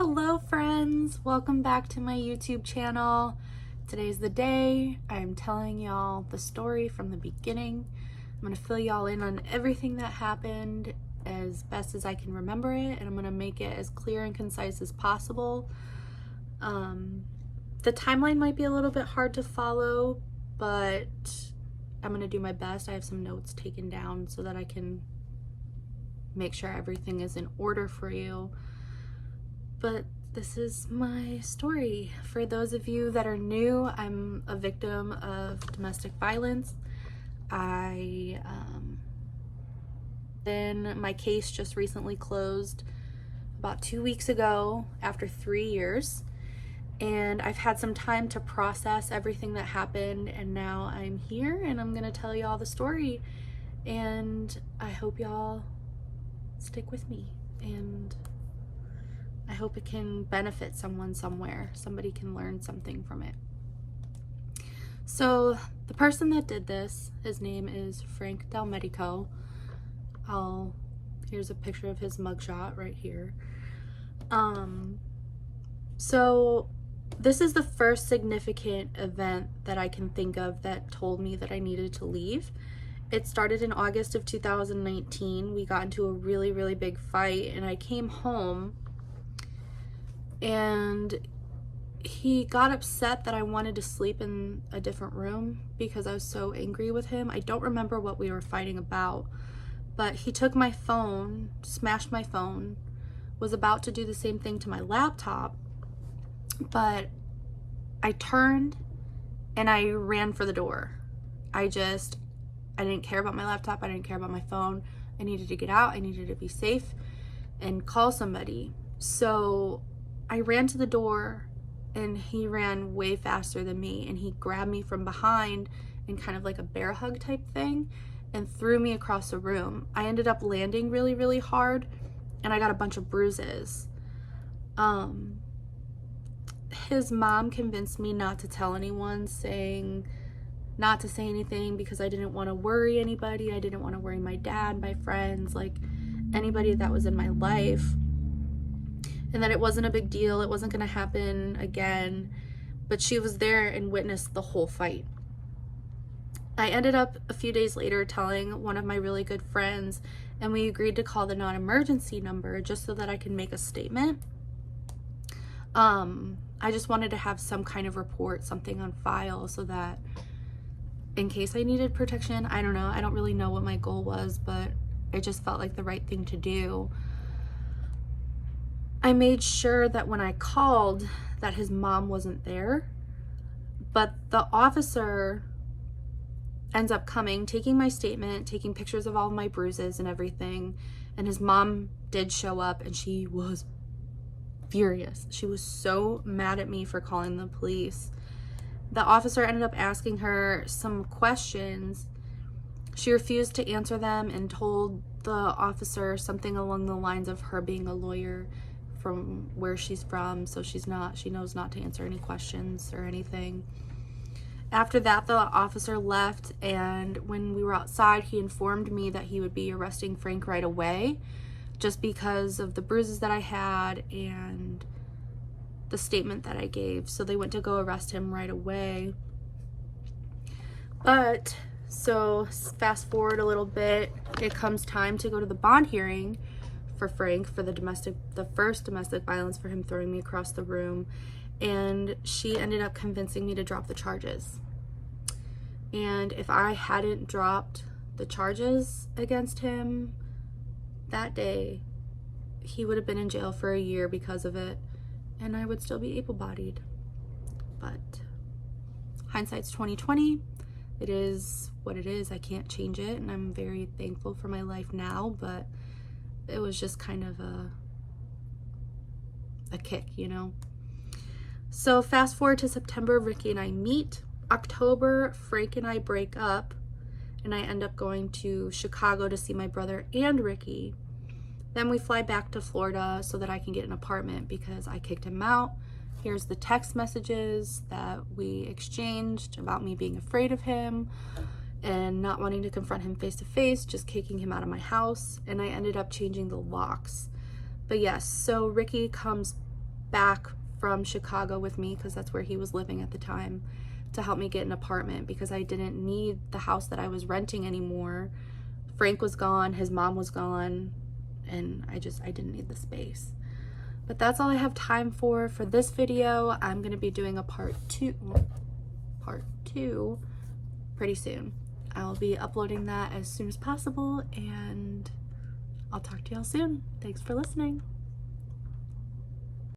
Hello friends, welcome back to my YouTube channel. Today's the day. I'm telling y'all the story from the beginning. I'm gonna fill y'all in on everything that happened as best as I can remember it, and I'm gonna make it as clear and concise as possible. The timeline might be a little bit hard to follow, but I'm gonna do my best. I have some notes taken down so that I can make sure everything is in order for you. But this is my story. For those of you that are new, I'm a victim of domestic violence. Then my case just recently closed about 2 weeks ago after 3 years. And I've had some time to process everything that happened, and now I'm here and I'm gonna tell y'all the story. And I hope y'all stick with me, and I hope it can benefit someone somewhere. Somebody can learn something from it. So the person that did this, his name is Frank Del Medico. Here's a picture of his mugshot right here. So this is the first significant event that I can think of that told me that I needed to leave. It started in August of 2019. We got into a really, really big fight, and I came home and he got upset that I wanted to sleep in a different room because I was so angry with him. I don't remember what we were fighting about, but he took my phone, smashed my phone, was about to do the same thing to my laptop, but I turned and I ran for the door. I didn't care about my laptop. I didn't care about my phone. I needed to get out. I needed to be safe and call somebody. So I ran to the door, and he ran way faster than me, and he grabbed me from behind in kind of like a bear hug type thing and threw me across the room. I ended up landing really, really hard, and I got a bunch of bruises. His mom convinced me not to tell anyone, saying not to say anything because I didn't want to worry anybody. I didn't want to worry my dad, my friends, like anybody that was in my life. And that it wasn't a big deal, it wasn't gonna happen again, but she was there and witnessed the whole fight. I ended up a few days later telling one of my really good friends, and we agreed to call the non-emergency number just so that I can make a statement. I just wanted to have some kind of report, something on file, so that in case I needed protection, I don't know, I don't really know what my goal was, but it just felt like the right thing to do. I made sure that when I called that his mom wasn't there, but the officer ends up coming, taking my statement, taking pictures of all of my bruises and everything, and his mom did show up, and she was furious. She was so mad at me for calling the police. The officer ended up asking her some questions. She refused to answer them and told the officer something along the lines of her being a lawyer from where she's from, so she knows not to answer any questions or anything. After that, the officer left, and when we were outside, he informed me that he would be arresting Frank right away just because of the bruises that I had and the statement that I gave. So they went to go arrest him right away. But so fast forward a little bit, it comes time to go to the bond hearing for Frank for the first domestic violence, for him throwing me across the room, and she ended up convincing me to drop the charges. And if I hadn't dropped the charges against him that day, he would have been in jail for a year because of it, and I would still be able-bodied. But hindsight's 2020. It is what it is. I can't change it, and I'm very thankful for my life now, but it was just kind of a kick, you know? So fast forward to September, Ricky and I meet. October, Frank and I break up, and I end up going to Chicago to see my brother and Ricky. Then we fly back to Florida so that I can get an apartment because I kicked him out. Here's the text messages that we exchanged about me being afraid of him and not wanting to confront him face to face, just kicking him out of my house. And I ended up changing the locks. But yes, so Ricky comes back from Chicago with me, because that's where he was living at the time, to help me get an apartment because I didn't need the house that I was renting anymore. Frank was gone, his mom was gone, and I didn't need the space. But that's all I have time for this video. I'm gonna be doing a part two pretty soon. I'll be uploading that as soon as possible, and I'll talk to y'all soon. Thanks for listening.